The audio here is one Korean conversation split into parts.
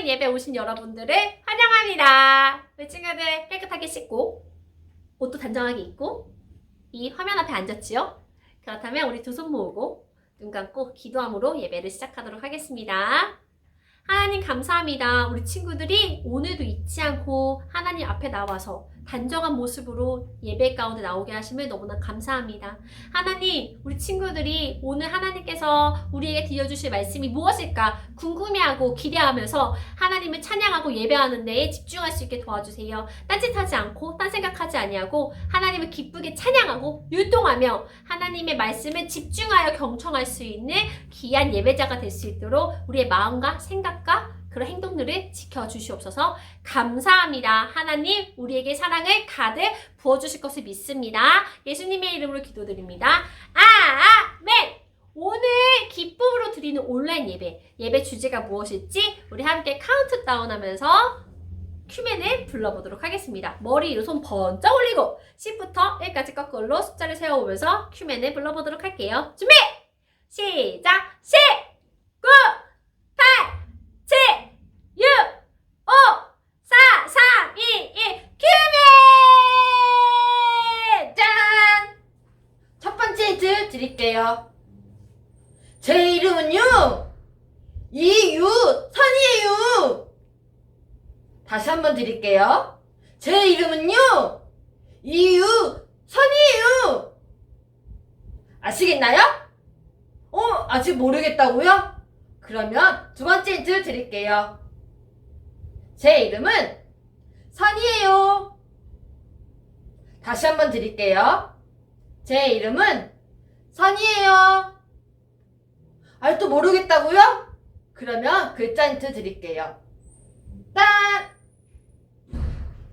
예배 오신 여러분들을 환영합니다. 우리 친구들 깨끗하게 씻고 옷도 단정하게 입고 이 화면 앞에 앉았지요? 그렇다면 우리 두 손 모으고 눈 감고 기도함으로 예배를 시작하도록 하겠습니다. 하나님 감사합니다. 우리 친구들이 오늘도 잊지 않고 하나님 앞에 나와서 단정한 모습으로 예배 가운데 나오게 하심을 너무나 감사합니다. 하나님, 우리 친구들이 오늘 하나님께서 우리에게 들려주실 말씀이 무엇일까 궁금해하고 기대하면서 하나님을 찬양하고 예배하는 데에 집중할 수 있게 도와주세요. 딴짓하지 않고 딴 생각하지 아니하고 하나님을 기쁘게 찬양하고 율동하며 하나님의 말씀을 집중하여 경청할 수 있는 귀한 예배자가 될 수 있도록 우리의 마음과 생각과 그런 행동들을 지켜주시옵소서. 감사합니다. 하나님, 우리에게 사랑을 가득 부어주실 것을 믿습니다. 예수님의 이름으로 기도드립니다. 아멘! 오늘 기쁨으로 드리는 온라인 예배 주제가 무엇일지 우리 함께 카운트다운 하면서 큐맨을 불러보도록 하겠습니다. 머리 위로 손 번쩍 올리고 10부터 1까지 거꾸로 숫자를 세워보면서 큐맨을 불러보도록 할게요. 준비! 시작! 10, 9, 8, 7, 6, 5, 4, 3, 2, 1 큐맨! 짠! 첫 번째 힌트 드릴게요. 제 이름은요 이유선이에요. 다시 한번 드릴게요. 제 이름은요 이유선이에요. 아시겠나요? 아직 모르겠다고요? 그러면 두 번째 힌트 드릴게요. 제 이름은 선이에요. 다시 한번 드릴게요. 제 이름은 선이에요. 또 모르겠다고요? 그러면 글자 힌트 드릴게요. 딴!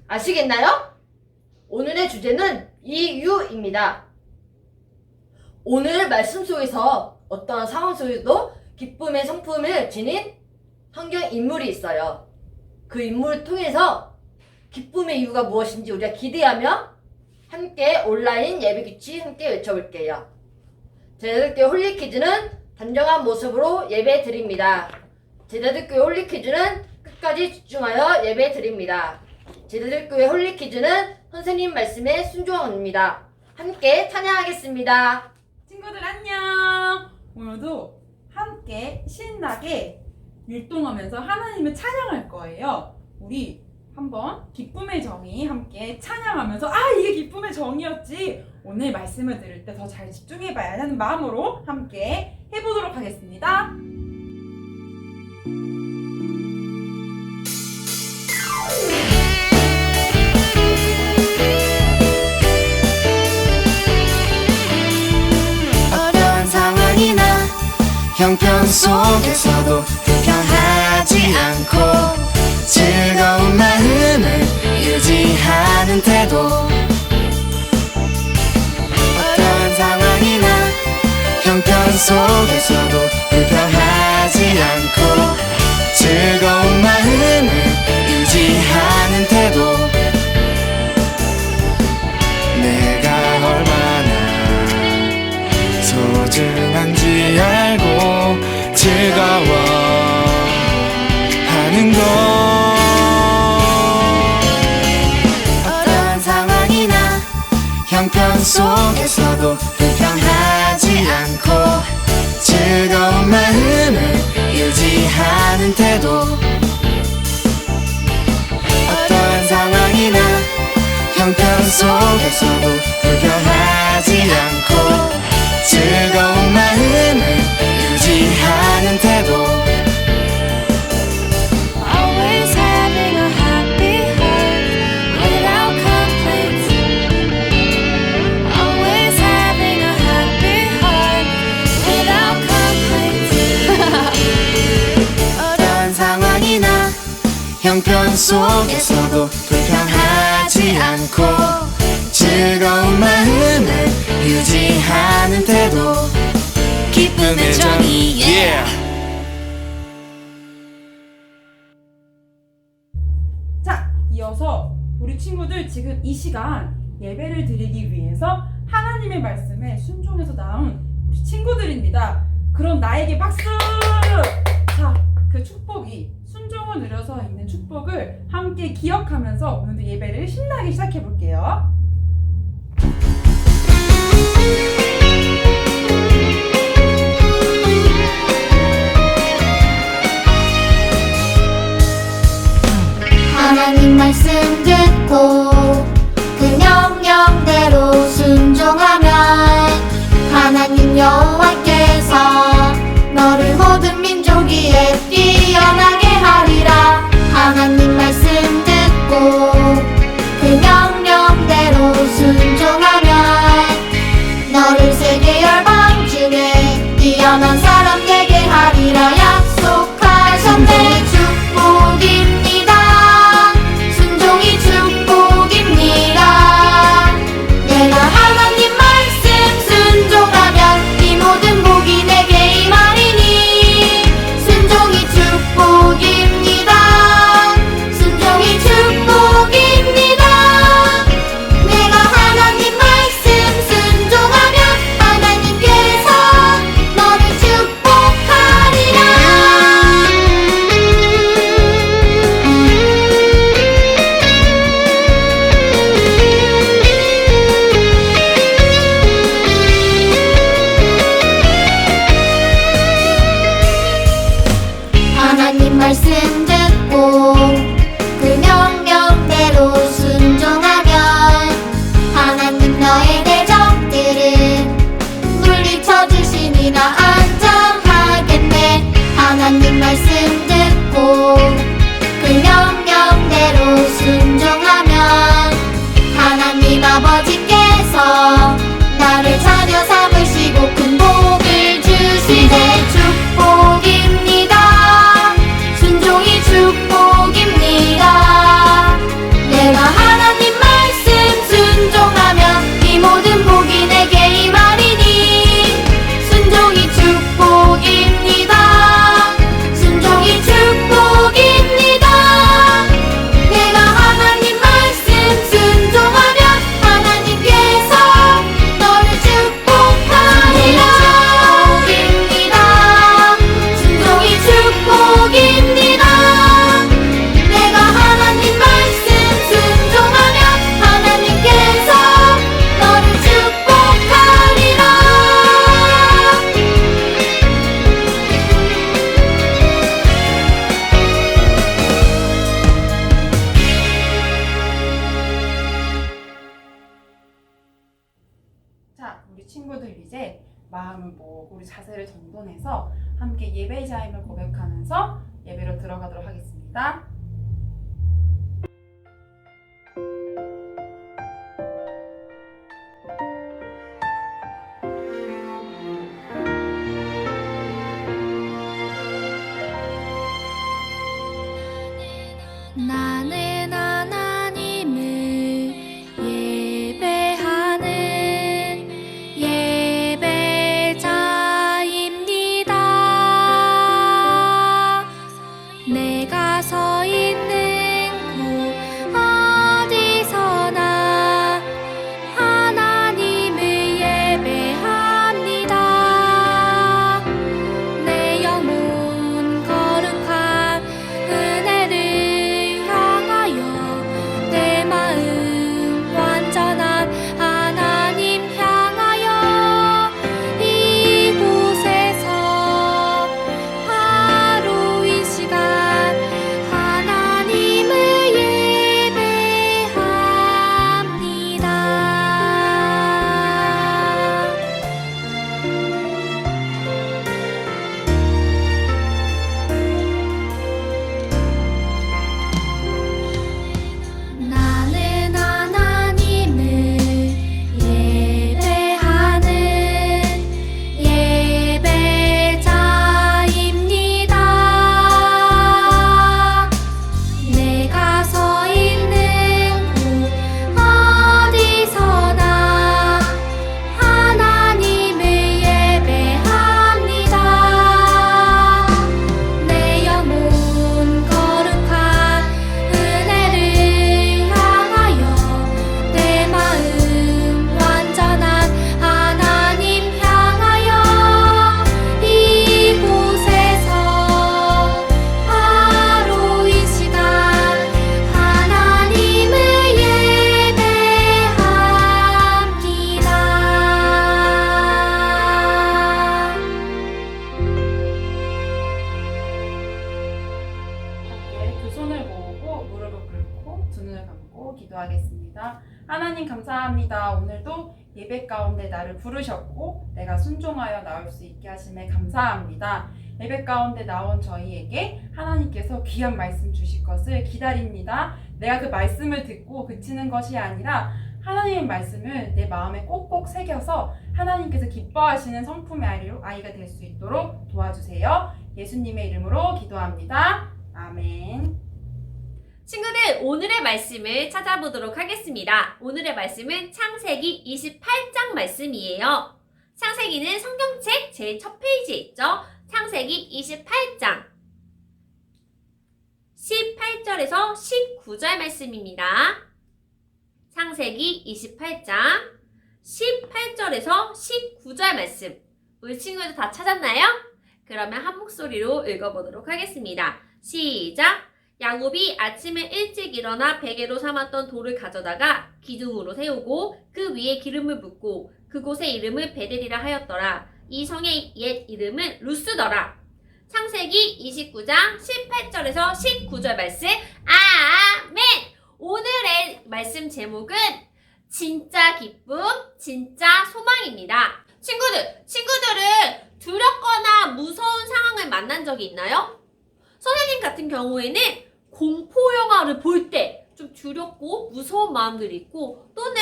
아시겠나요? 오늘의 주제는 이유입니다. 오늘 말씀 속에서 어떠한 상황 속에도 기쁨의 성품을 지닌 성경 인물이 있어요. 그 인물을 통해서 기쁨의 이유가 무엇인지 우리가 기대하며 함께 온라인 예배 규칙 함께 외쳐볼게요. 제자들교회 홀리 퀴즈는 단정한 모습으로 예배 드립니다. 제자들교회 홀리 퀴즈는 끝까지 집중하여 예배 드립니다. 제자들교회 홀리 퀴즈는 선생님 말씀에 순종합니다. 함께 찬양하겠습니다. 친구들 안녕! 오늘도 함께 신나게 율동하면서 하나님을 찬양할 거예요. 우리 한번 기쁨의 정의 함께 찬양하면서 이게 기쁨의 정의였지! 오늘 말씀을 들을 때 더 잘 집중해봐야 하는 마음으로 함께 해보도록 하겠습니다. 형편 속에서도 불평하지 않고 즐거운 마음을 유지하는 태도 어떠한 상황이나 형편 속에서도 불평하지 않고 즐거운 마음을 유지하는 태도 내가 얼마나 소중한지 알고 즐거워하는 것 어떠한 상황이나 형편 속에서도 불평하지 않고 즐거운 마음을 유지하는 태도 어떠한 상황이나 형편 속에서도 불평하지 않고 즐거운 마음을 유지하는 태도 Always having a happy heart without complaints. Always having a happy heart without complaints. 어떠한 상황이나 형편 속에서도 불평하지 않고 즐거운 마음을 유지하는 태도 기쁨의 정의 자, 이어서 우리 친구들 지금 이 시간 예배를 드리기 위해서 하나님의 말씀에 순종해서 나온 우리 친구들입니다. 그럼 나에게 박수! 자, 그 축복이 순종을 누려서 함께 기억하면서 오늘도 예배를 신나게 시작해 볼게요. 하나님 말씀 듣고 그 명령대로 순종하면 하나님 여호와께서 너를 모든 민족 위에 뛰어나게 하리라. 하나님 말씀 듣고 그 명령대로 순종하면 너를 세계 열방 중에 뛰어난 사람 되게 하리라. 약속하셨네. 축복입니다. 순종이 축복입니다. 내가 하나님 말씀 순종하면 이 모든 복이 내게 임하리니. 순종이 축복입니다. 순종이 축복입니다. 내가 하나님 말씀 순종하면 하나님께서 너를 축복하리라. 하나님 말씀 듣고 그 명령대로 순종하면 하나님 너의 대적들을 물리쳐 주시니라. 안전하겠네. 하나님 말씀 듣고 그 명령대로 순종하면 하나님 아버지께서 나를 자녀 삼으시고 큰 복을 주시네. 축복입니다. 순종이 축복입니다. 내가 하나님 말씀 순종하면 이 모든 복이 내게 임하리니. 순종이 축복입니다. 순종이 축복입니다. 내가 하나님 말씀 순종하면 하나님께서 너를 축복하리라. 축복입니다. 순종이 축복입니다. 내가 하나님 말씀 순종하면 하나님께서 너를 축복하리라. 자, 우리 친구들 이제 마음을 모으고 우리 자세를 정돈해서 함께 예배자임을 고백하면서 예배로 들어가도록 하겠습니다. 나는 하나님을 예배하는 예배자입니다. 내가 서 있는 곳 어디서나 하나님을 예배합니다. 내 영혼 거룩한 은혜를 향하여 눈을 감고 기도하겠습니다. 하나님 감사합니다. 오늘도 예배 가운데 나를 부르셨고 내가 순종하여 나올 수 있게 하심에 감사합니다. 예배 가운데 나온 저희에게 하나님께서 귀한 말씀 주실 것을 기다립니다. 내가 그 말씀을 듣고 그치는 것이 아니라 하나님의 말씀을 내 마음에 꼭꼭 새겨서 하나님께서 기뻐하시는 성품의 아이가 될 수 있도록 도와주세요. 예수님의 이름으로 기도합니다. 아멘. 친구들, 오늘의 말씀을 찾아보도록 하겠습니다. 오늘의 말씀은 창세기 28장 말씀이에요. 창세기는 성경책 제일 첫 페이지에 있죠. 창세기 28장 18절에서 19절 말씀입니다. 창세기 28장 18절에서 19절 말씀. 우리 친구들 다 찾았나요? 그러면 한 목소리로 읽어보도록 하겠습니다. 시작! 야곱이 아침에 일찍 일어나 베개로 삼았던 돌을 가져다가 기둥으로 세우고 그 위에 기름을 붓고 그곳의 이름을 베델이라 하였더라. 이 성의 옛 이름은 루스더라. 창세기 29장 18절에서 19절 말씀. 아멘! 오늘의 말씀 제목은 진짜 기쁨, 진짜 소망입니다. 친구들은 두렵거나 무서운 상황을 만난 적이 있나요? 선생님 같은 경우에는 공포 영화를 볼 때 좀 두렵고 무서운 마음들이 있고, 또는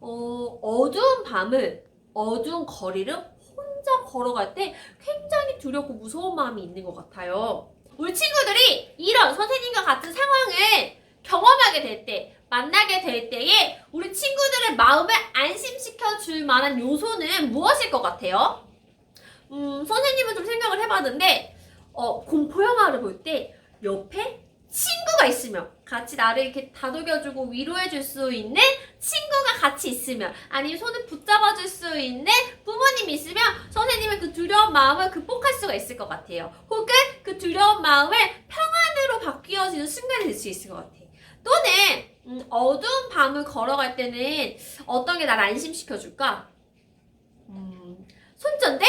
어두운 밤을, 어두운 거리를 혼자 걸어갈 때 굉장히 두렵고 무서운 마음이 있는 것 같아요. 우리 친구들이 이런 선생님과 같은 상황을 경험하게 될 때, 만나게 될 때에 우리 친구들의 마음을 안심시켜 줄 만한 요소는 무엇일 것 같아요? 선생님은 좀 생각을 해봤는데, 공포 영화를 볼 때 옆에 친구가 있으면, 같이 나를 이렇게 다독여주고 위로해줄 수 있는 친구가 같이 있으면, 아니면 손을 붙잡아줄 수 있는 부모님이 있으면 선생님은 그 두려운 마음을 극복할 수가 있을 것 같아요. 혹은 그 두려운 마음을 평안으로 바뀌어지는 순간이 될 수 있을 것 같아요. 또는 어두운 밤을 걸어갈 때는 어떤 게 나를 안심시켜줄까? 손전등?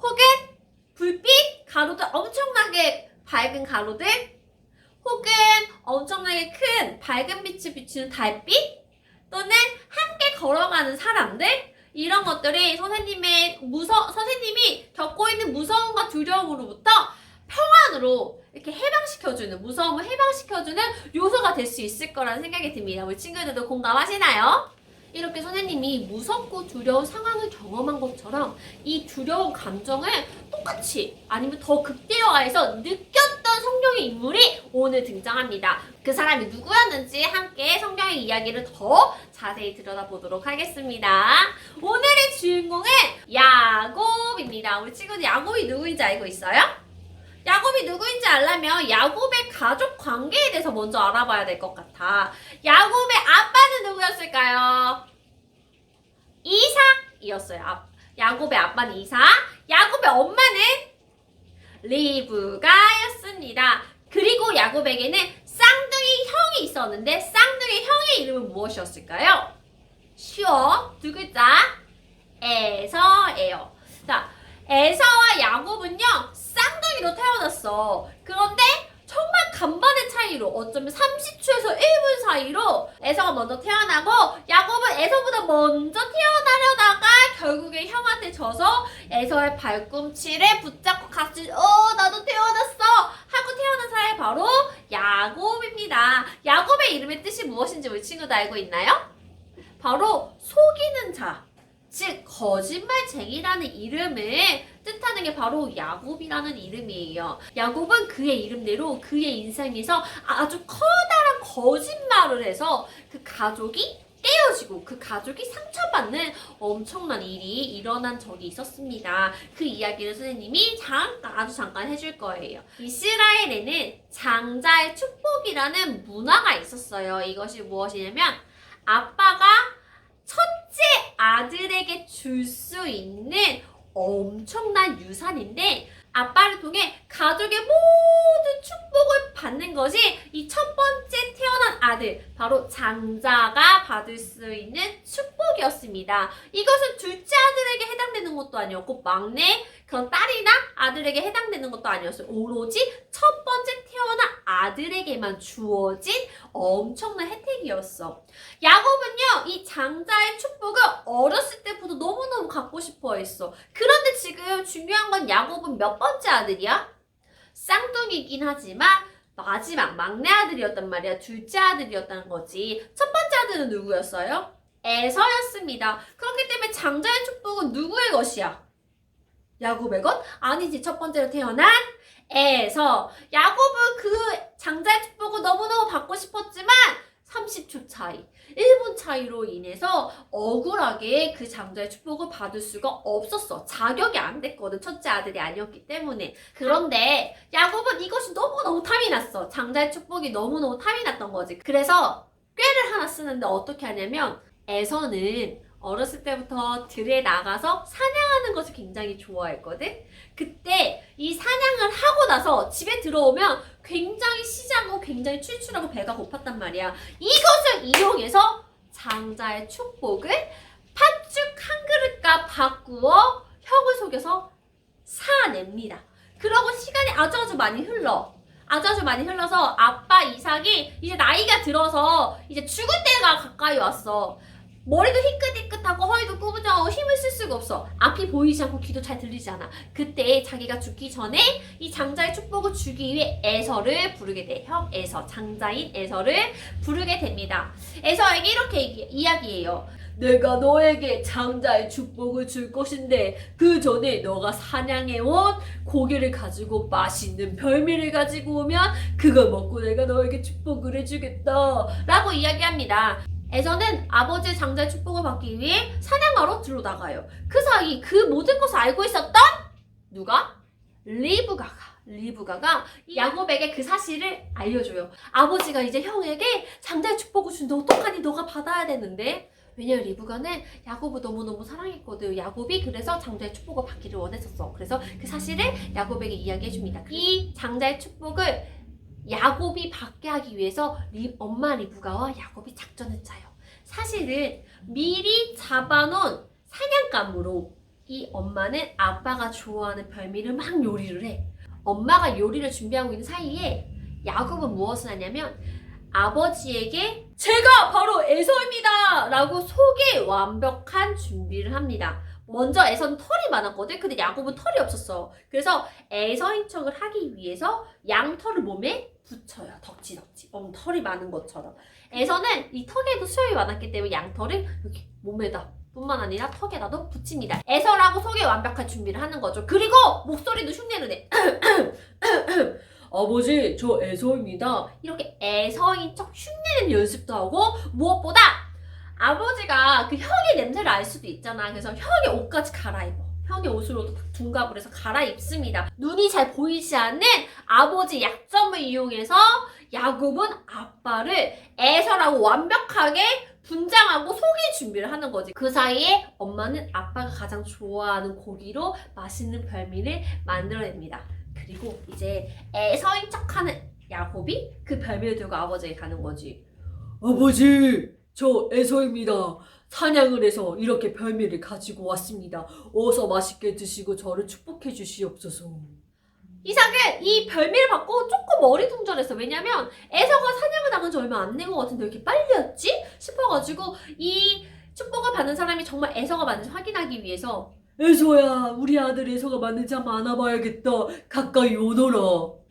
혹은 불빛? 가로등, 엄청나게 밝은 가로등? 혹은 엄청나게 큰 밝은 빛을 비추는 달빛? 또는 함께 걸어가는 사람들? 이런 것들이 선생님이 겪고 있는 무서움과 두려움으로부터 평안으로 이렇게 해방시켜주는, 무서움을 해방시켜주는 요소가 될 수 있을 거라는 생각이 듭니다. 우리 친구들도 공감하시나요? 이렇게 선생님이 무섭고 두려운 상황을 경험한 것처럼 이 두려운 감정을 똑같이, 아니면 더 극대화해서 느꼈던 성경의 인물이 오늘 등장합니다. 그 사람이 누구였는지 함께 성경의 이야기를 더 자세히 들여다보도록 하겠습니다. 오늘의 주인공은 야곱입니다. 우리 친구들 야곱이 누구인지 알고 있어요? 야곱이 누구인지 알려면 야곱의 가족 관계에 대해서 먼저 알아봐야 될 것 같아. 야곱의 아빠는 누구였을까요? 이삭이었어요. 야곱의 아빠는 이삭. 야곱의 엄마는 리브가였습니다. 그리고 야곱에게는 쌍둥이 형이 있었는데 쌍둥이 형의 이름은 무엇이었을까요? 쉬워. 두 글자. 에서예요. 자, 에서와 야곱은요 쌍둥이로 태어났어. 그런데 정말 간반의 차이로, 어쩌면 30초에서 1분 사이로 에서가 먼저 태어나고 야곱은 에서보다 먼저 태어나려다가 결국에 형한테 져서 에서의 발꿈치를 붙잡고 같이 나도 태어났어 하고 태어난 사람이 바로 야곱입니다. 야곱의 이름의 뜻이 무엇인지 우리 친구들 알고 있나요? 바로 속이는 자, 즉 거짓말쟁이라는 이름을 뜻하는 게 바로 야곱이라는 이름이에요. 야곱은 그의 이름대로 그의 인생에서 아주 커다란 거짓말을 해서 그 가족이 깨어지고 그 가족이 상처받는 엄청난 일이 일어난 적이 있었습니다. 그 이야기를 선생님이 아주 잠깐 해줄 거예요. 이스라엘에는 장자의 축복이라는 문화가 있었어요. 이것이 무엇이냐면 아빠가 첫째 아들에게 줄 수 있는 엄청난 유산인데, 아빠를 통해 가족의 모든 축복을 받는 것이 이 첫 번째 태어난 아들, 바로 장자가 받을 수 있는 축복이었습니다. 이것은 둘째 아들에게 해당되는 것도 아니었고 막내 그런 딸이나 아들에게 해당되는 것도 아니었어요. 오로지 첫 번째 태어난 아들에게만 주어진 엄청난 혜택이었어. 야곱은요, 이 장자의 축복을 어렸을 때부터 너무너무 갖고 싶어 했어. 그런데 지금 중요한 건 야곱은 몇 번째 아들이야? 쌍둥이긴 하지만 마지막 막내 아들이었단 말이야. 둘째 아들이었다는 거지. 첫 번째 아들은 누구였어요? 에서였습니다. 그렇기 때문에 장자의 축복은 누구의 것이야? 야곱의 것? 아니지. 첫 번째로 태어난 에서. 야곱은 그 장자의 축복을 너무너무 받고 싶었지만 30초 차이, 1분 차이로 인해서 억울하게 그 장자의 축복을 받을 수가 없었어. 자격이 안 됐거든. 첫째 아들이 아니었기 때문에. 그런데 야곱은 이것이 너무너무 탐이 났어. 장자의 축복이 너무너무 탐이 났던 거지. 그래서 꾀를 하나 쓰는데 어떻게 하냐면 에서는 어렸을 때부터 들에 나가서 사냥하는 것을 굉장히 좋아했거든. 그때 이 사냥을 하고 나서 집에 들어오면 굉장히 시장하고 굉장히 출출하고 배가 고팠단 말이야. 이것을 이용해서 장자의 축복을 팥죽 한 그릇값 바꾸어 형을 속여서 사냅니다. 그러고 시간이 아주 많이 흘러. 아주 많이 흘러서 아빠 이삭이 이제 나이가 들어서 이제 죽을 때가 가까이 왔어. 머리도 희끗희끗하고 허리도 꾸부정하고 힘을 쓸 수가 없어. 앞이 보이지 않고 귀도 잘 들리지 않아. 그때 자기가 죽기 전에 이 장자의 축복을 주기 위해 에서를 부르게 돼. 형 에서, 장자인 에서를 부르게 됩니다. 에서에게 이렇게 이야기해요. 내가 너에게 장자의 축복을 줄 것인데 그 전에 너가 사냥해온 고기를 가지고 맛있는 별미를 가지고 오면 그거 먹고 내가 너에게 축복을 해주겠다 라고 이야기합니다. 에서는 아버지의 장자의 축복을 받기 위해 사냥하러 들어나가요. 그 사이 그 모든 것을 알고 있었던 누가? 리브가가 야곱에게 그 사실을 알려줘요. 아버지가 이제 형에게 장자의 축복을 준다. 어떡하니? 너가 받아야 되는데. 왜냐면 리브가는 야곱을 너무너무 사랑했거든. 야곱이 그래서 장자의 축복을 받기를 원했었어. 그래서 그 사실을 야곱에게 이야기해줍니다. 이 장자의 축복을 야곱이 받게 하기 위해서 엄마 리브가와 야곱이 작전을 짜요. 사실은 미리 잡아놓은 사냥감으로 이 엄마는 아빠가 좋아하는 별미를 막 요리를 해. 엄마가 요리를 준비하고 있는 사이에 야곱은 무엇을 하냐면 아버지에게 제가 바로 에서입니다 라고 속에 완벽한 준비를 합니다. 먼저 에서는 털이 많았거든. 근데 야곱은 털이 없었어. 그래서 에서인 척을 하기 위해서 양털을 몸에 붙여요. 덕지덕지. 털이 많은 것처럼. 에서는 이 턱에도 수염이 많았기 때문에 양털을 이렇게 몸에다 뿐만 아니라 턱에다도 붙입니다. 에서라고 속에 완벽한 준비를 하는 거죠. 그리고 목소리도 흉내를 내. 아버지, 저 에서입니다. 이렇게 에서인 척 흉내내는 연습도 하고 무엇보다 아버지가 그 형의 냄새를 알 수도 있잖아. 그래서 형의 옷까지 갈아입어. 형의 옷으로도 둔갑을 해서 갈아입습니다. 눈이 잘 보이지 않는 아버지 약점을 이용해서 야곱은 아빠를 에서라고 완벽하게 분장하고 속일 준비를 하는 거지. 그 사이에 엄마는 아빠가 가장 좋아하는 고기로 맛있는 별미를 만들어냅니다. 그리고 이제 에서인 척하는 야곱이 그 별미를 들고 아버지에게 가는 거지. 아버지, 저 에서입니다. 사냥을 해서 이렇게 별미를 가지고 왔습니다. 어서 맛있게 드시고 저를 축복해 주시옵소서. 이삭은 이 별미를 받고 조금 어리둥절했어. 왜냐면 에서가 사냥을 나간 지 얼마 안 된 것 같은데 왜 이렇게 빨리 왔지? 싶어가지고 이 축복을 받는 사람이 정말 에서가 맞는지 확인하기 위해서 에서야, 우리 아들 에서가 맞는지 한번 안아봐야겠다. 가까이 오너라.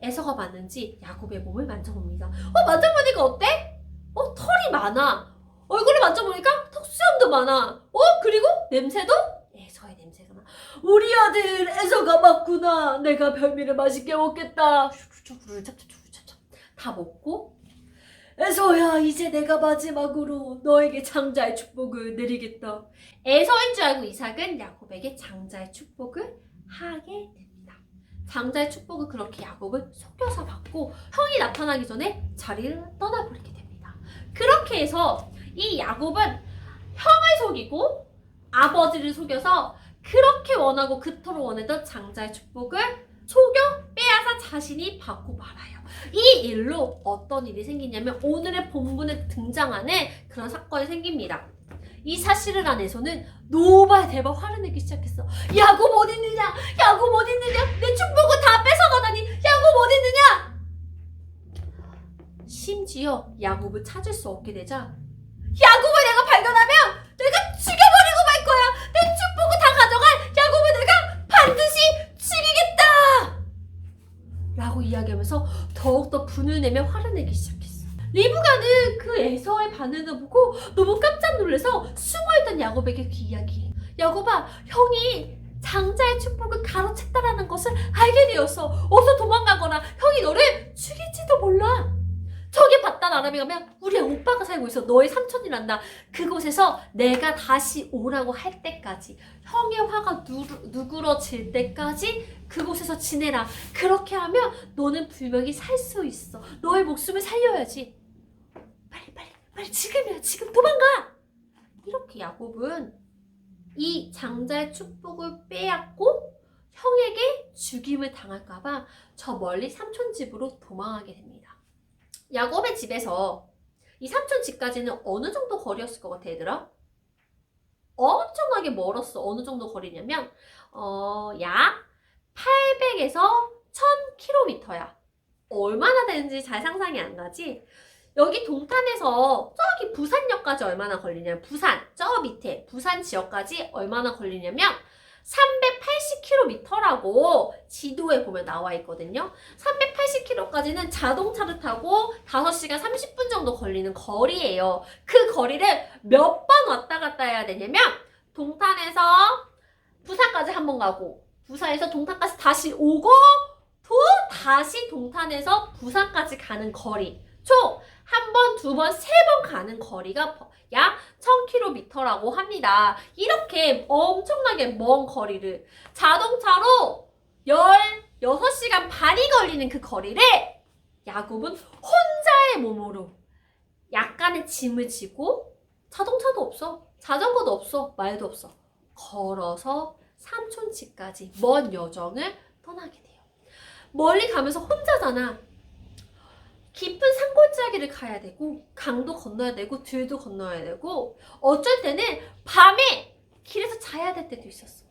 에서가 맞는지 야곱의 몸을 만져봅니다. 만져보니까 어때? 털이 많아. 얼굴을 만져보니까 턱수염도 많아. 그리고 냄새도 에서의 냄새가 나. 우리 아들 에서가 맞구나. 내가 별미를 맛있게 먹겠다. 다 먹고 에서야, 이제 내가 마지막으로 너에게 장자의 축복을 내리겠다. 에서인 줄 알고 이삭은 야곱에게 장자의 축복을 하게 됩니다. 장자의 축복을 그렇게 야곱은 속여서 받고 형이 나타나기 전에 자리를 떠나버리게 됩니다. 그렇게 해서 이 야곱은 형을 속이고 아버지를 속여서 그렇게 원하고 그토록 원했던 장자의 축복을 속여 빼앗아 자신이 받고 말아요. 이 일로 어떤 일이 생기냐면 오늘의 본문에 등장하는 그런 사건이 생깁니다. 이 사실을 안 에서는 노발대발 화를 내기 시작했어. 야곱 어딨느냐? 야곱 어딨느냐? 내 축복을 다 뺏어가다니 야곱 어딨느냐? 심지어 야곱을 찾을 수 없게 되자 야곱을 내가 발견하면 내가 죽여버리고 말 거야. 내 축복을 다 가져갈 야곱을 내가 반드시 죽이겠다! 라고 이야기하면서 더욱더 분을 내며 화를 내기 시작했어. 리브가는 그 에서의 반응을 보고 너무 깜짝 놀라서 숨어있던 야곱에게 그 이야기해. 야곱아, 형이 장자의 축복을 가로챘다라는 것을 알게 되었어. 어서 도망가거라. 형이 너를 죽일지도 몰라. 저기 바단 아람에 가면 우리 오빠가 살고 있어. 너의 삼촌이란다. 그곳에서 내가 다시 오라고 할 때까지, 형의 화가 누그러질 때까지 그곳에서 지내라. 그렇게 하면 너는 분명히 살 수 있어. 너의 목숨을 살려야지. 빨리 지금이야. 지금 도망가. 이렇게 야곱은 이 장자의 축복을 빼앗고 형에게 죽임을 당할까봐 저 멀리 삼촌 집으로 도망하게 됩니다. 야곱의 집에서 이 삼촌 집까지는 어느 정도 거리였을 것 같아, 얘들아? 엄청나게 멀었어. 어느 정도 거리냐면 약 800에서 1000km야. 얼마나 되는지 잘 상상이 안 가지? 여기 동탄에서 저기 부산역까지 얼마나 걸리냐면, 부산 저 밑에 부산 지역까지 얼마나 걸리냐면 380km라고 지도에 보면 나와 있거든요. 380km까지는 자동차를 타고 5시간 30분 정도 걸리는 거리예요. 그 거리를 몇 번 왔다 갔다 해야 되냐면, 동탄에서 부산까지 한 번 가고, 부산에서 동탄까지 다시 오고, 또 다시 동탄에서 부산까지 가는 거리. 총 한 번, 두 번, 세 번 가는 거리가 약 1000km라고 합니다. 이렇게 엄청나게 먼 거리를 자동차로 16시간 반이 걸리는 그 거리를 야곱은 혼자의 몸으로 약간의 짐을 지고, 자동차도 없어, 자전거도 없어, 말도 없어, 걸어서 삼촌 집까지 먼 여정을 떠나게 돼요. 멀리 가면서 혼자잖아. 깊은 산골짜기를 가야 되고, 강도 건너야 되고, 들도 건너야 되고, 어쩔 때는 밤에 길에서 자야 될 때도 있었어.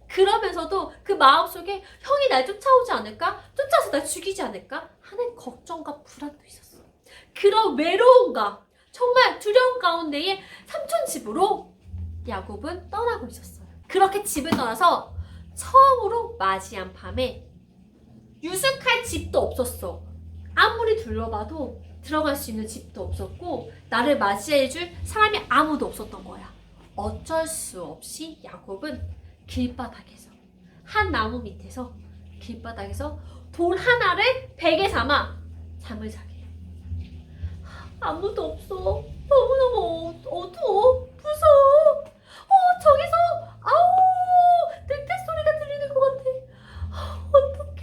그러면서도 그 마음속에 형이 날 쫓아오지 않을까? 쫓아서 날 죽이지 않을까? 하는 걱정과 불안도 있었어. 그런 외로움과 정말 두려움 가운데에 삼촌 집으로 야곱은 떠나고 있었어요. 그렇게 집을 떠나서 처음으로 맞이한 밤에 유숙할 집도 없었어. 아무리 둘러봐도 들어갈 수 있는 집도 없었고, 나를 맞이해줄 사람이 아무도 없었던 거야. 어쩔 수 없이 야곱은 길바닥에서, 한 나무 밑에서, 길바닥에서 돌 하나를 베개 삼아 잠을 자게 해. 아무도 없어. 너무너무 어두워. 무서워. 저기서 아우 늑대 소리가 들리는 것 같아. 어떡해.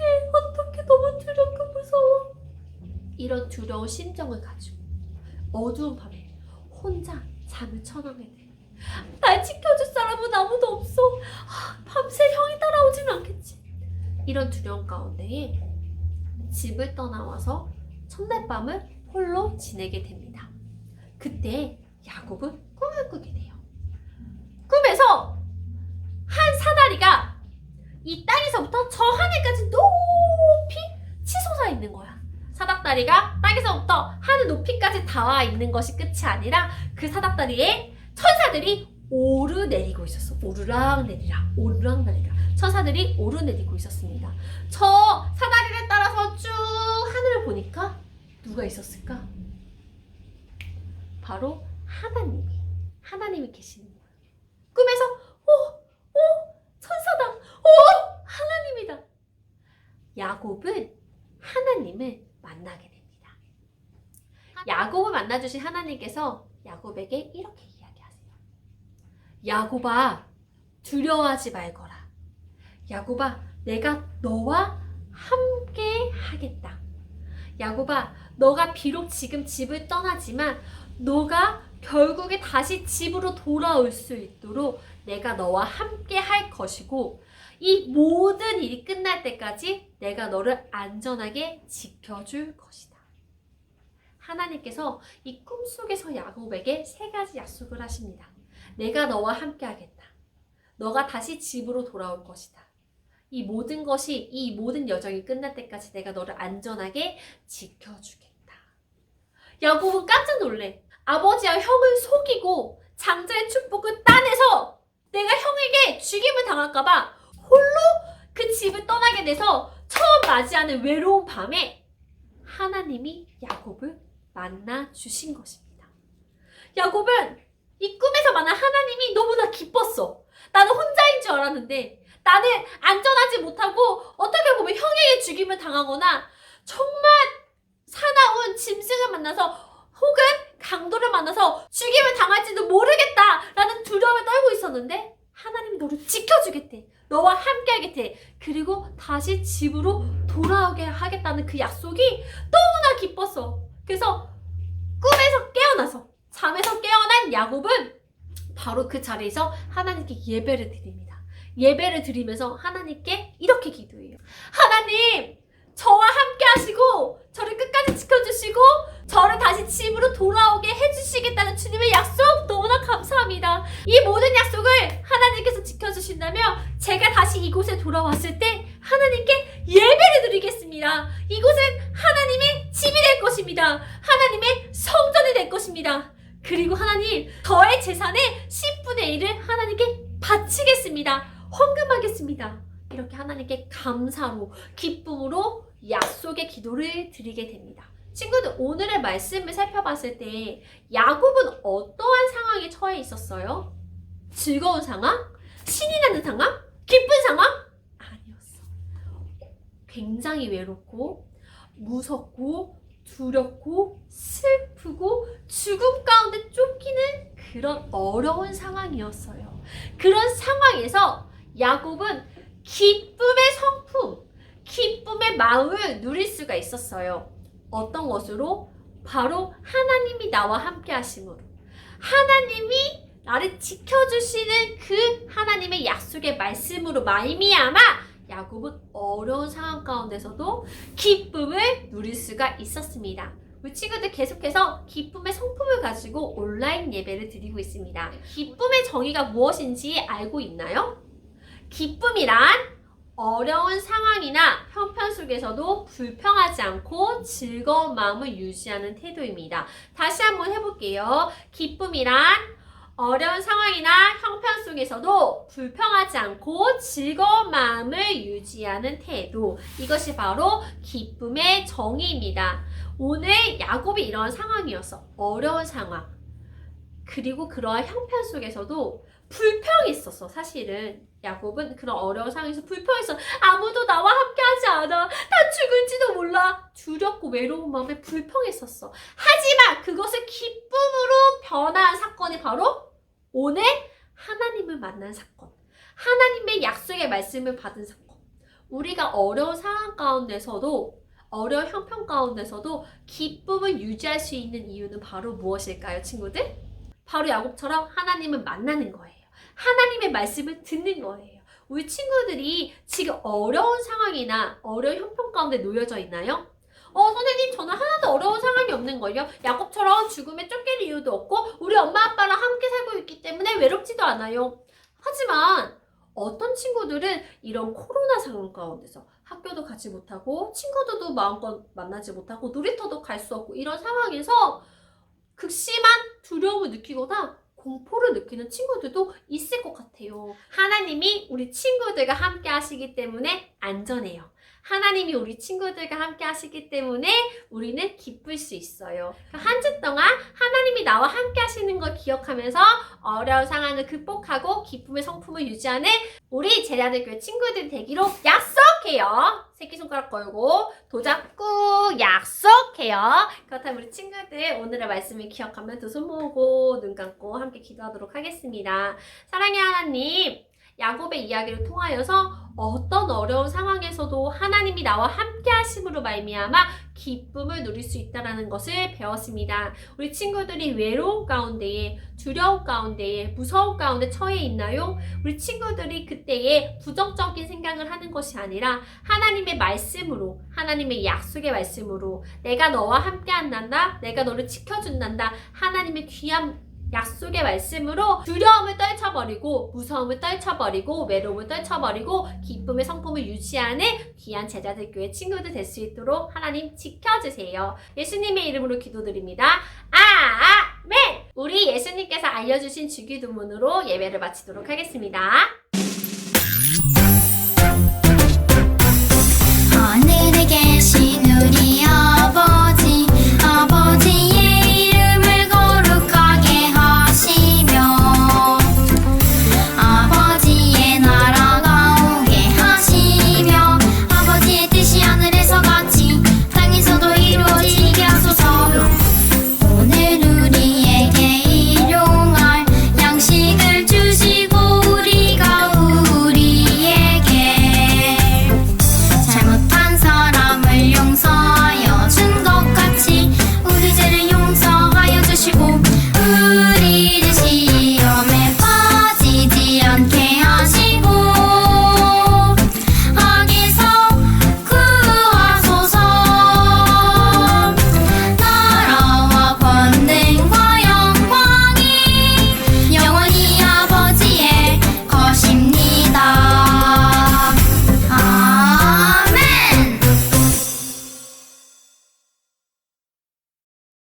너무 두렵고 무서워. 이런 두려운 심정을 가지고 어두운 밤에 혼자 잠을 청하게 돼. 날 지켜줄 사람은 아무도 없어. 밤새 형이 따라오진 않겠지. 이런 두려움 가운데에 집을 떠나와서 첫날 밤을 홀로 지내게 됩니다. 그때 야곱은 꿈을 꾸게 돼요. 꿈에서 한 사다리가 이 땅에서부터 저 하늘까지 높이 치솟아 있는 거야. 사닥다리가 땅에서부터 하늘 높이까지 닿아 있는 것이 끝이 아니라 그 사닥다리에 천사들이 오르내리고 있었어. 오르락내리락. 천사들이 오르내리고 있었습니다. 저 사다리를 따라서 쭉 하늘을 보니까 누가 있었을까? 바로 하나님이 계시는 거야. 꿈에서 천사다. 하나님이다. 야곱은 하나님을 만나게 됩니다. 야곱을 만나주신 하나님께서 야곱에게 이렇게 이야기하세요. 야곱아, 두려워하지 말거라. 야곱아, 내가 너와 함께 하겠다. 야곱아, 너가 비록 지금 집을 떠나지만 너가 결국에 다시 집으로 돌아올 수 있도록 내가 너와 함께 할 것이고, 이 모든 일이 끝날 때까지 내가 너를 안전하게 지켜줄 것이다. 하나님께서 이 꿈속에서 야곱에게 3가지 약속을 하십니다. 내가 너와 함께 하겠다. 너가 다시 집으로 돌아올 것이다. 이 모든 여정이 끝날 때까지 내가 너를 안전하게 지켜주겠다. 야곱은 깜짝 놀래. 아버지와 형을 속이고 장자의 축복을 따내서 내가 형에게 죽임을 당할까봐 홀로 그 집을 떠나게 돼서 처음 맞이하는 외로운 밤에 하나님이 야곱을 만나 주신 것입니다. 야곱은 이 꿈에서 만난 하나님이 너무나 기뻤어. 나는 혼자인 줄 알았는데 나는 안전하지 못하고 어떻게 보면 형에게 죽임을 당하거나 정말 사나운 짐승을 만나서 혹은 강도를 만나서 죽임을 당할지도 모르겠다라는 두려움을 떨고 있었는데 하나님이 너를 지켜주겠대. 너와 함께하겠대. 그리고 다시 집으로 돌아오게 하겠다는 그 약속이 너무나 기뻤어. 그래서 꿈에서 깨어나서 잠에서 깨어난 야곱은 바로 그 자리에서 하나님께 예배를 드립니다. 예배를 드리면서 하나님께 이렇게 기도해요. 하나님, 저와 함께 하시고 저를 끝까지 지켜주시고 저를 다시 집으로 돌아오게 해주시겠다는 주님의 약속 너무나 감사합니다. 이 모든 약속을 하나님께서 지켜주신다면 제가 다시 이곳에 돌아왔을 때 하나님께 예배를 드리겠습니다. 이곳은 하나님의 집이 될 것입니다. 하나님의 성전이 될 것입니다. 그리고 하나님, 저의 재산의 10분의 1을 하나님께 바치겠습니다. 헌금하겠습니다. 이렇게 하나님께 감사로, 기쁨으로 약속의 기도를 드리게 됩니다. 친구들, 오늘의 말씀을 살펴봤을 때 야곱은 어떠한 상황에 처해 있었어요? 즐거운 상황? 신이 나는 상황? 기쁜 상황? 아니었어. 굉장히 외롭고 무섭고 두렵고 슬프고 죽음 가운데 쫓기는 그런 어려운 상황이었어요. 그런 상황에서 야곱은 기쁨의 성품, 기쁨의 마음을 누릴 수가 있었어요. 어떤 것으로? 바로 하나님이 나와 함께 하심으로. 하나님이 나를 지켜주시는 그 하나님의 약속의 말씀으로 말미암아 야곱은 어려운 상황 가운데서도 기쁨을 누릴 수가 있었습니다. 우리 친구들 계속해서 기쁨의 성품을 가지고 온라인 예배를 드리고 있습니다. 기쁨의 정의가 무엇인지 알고 있나요? 기쁨이란 어려운 상황이나 형편 속에서도 불평하지 않고 즐거운 마음을 유지하는 태도입니다. 다시 한번 해볼게요. 기쁨이란 어려운 상황이나 형편 속에서도 불평하지 않고 즐거운 마음을 유지하는 태도. 이것이 바로 기쁨의 정의입니다. 오늘 야곱이 이런 상황이었어. 어려운 상황. 그리고 그러한 형편 속에서도 불평이 있었어. 사실은 야곱은 그런 어려운 상황에서 불평했어. 아무도 나와 함께하지 않아. 다 죽을지도 몰라. 두렵고 외로운 마음에 불평했었어. 하지만 그것을 기쁨으로 변화한 사건이 바로 오늘 하나님을 만난 사건. 하나님의 약속의 말씀을 받은 사건. 우리가 어려운 상황 가운데서도, 어려운 형편 가운데서도 기쁨을 유지할 수 있는 이유는 바로 무엇일까요, 친구들? 바로 야곱처럼 하나님을 만나는 거예요. 하나님의 말씀을 듣는 거예요. 우리 친구들이 지금 어려운 상황이나 어려운 형편 가운데 놓여져 있나요? 선생님, 저는 하나도 어려운 상황이 없는 걸요. 야곱처럼 죽음에 쫓길 이유도 없고 우리 엄마 아빠랑 함께 살고 있기 때문에 외롭지도 않아요. 하지만 어떤 친구들은 이런 코로나 상황 가운데서 학교도 가지 못하고 친구들도 마음껏 만나지 못하고 놀이터도 갈 수 없고 이런 상황에서 극심한 두려움을 느끼거나 공포를 느끼는 친구들도 있을 것 같아요. 하나님이 우리 친구들과 함께 하시기 때문에 안전해요. 하나님이 우리 친구들과 함께 하시기 때문에 우리는 기쁠 수 있어요. 한 주 동안 하나님이 나와 함께 하시는 걸 기억하면서 어려운 상황을 극복하고 기쁨의 성품을 유지하는 우리 제자들교회 친구들 되기로 약속해요. 새끼손가락 걸고 도장 꾹 약속해요. 그렇다면 우리 친구들 오늘의 말씀을 기억하면 두 손 모으고 눈 감고 함께 기도하도록 하겠습니다. 사랑의 하나님, 야곱의 이야기를 통하여서 어떤 어려운 상황에서도 하나님이 나와 함께 하심으로 말미암아 기쁨을 누릴 수 있다는 것을 배웠습니다. 우리 친구들이 외로운 가운데에, 두려움 가운데에, 무서움 가운데 처해 있나요? 우리 친구들이 그때에 부정적인 생각을 하는 것이 아니라 하나님의 말씀으로, 하나님의 약속의 말씀으로 내가 너와 함께 한단다, 내가 너를 지켜준단다, 하나님의 귀한 약속의 말씀으로 두려움을 떨쳐버리고 무서움을 떨쳐버리고 외로움을 떨쳐버리고 기쁨의 성품을 유지하는 귀한 제자들 교회 친구들 될 수 있도록 하나님 지켜주세요. 예수님의 이름으로 기도드립니다. 아멘! 우리 예수님께서 알려주신 주기도문으로 예배를 마치도록 하겠습니다.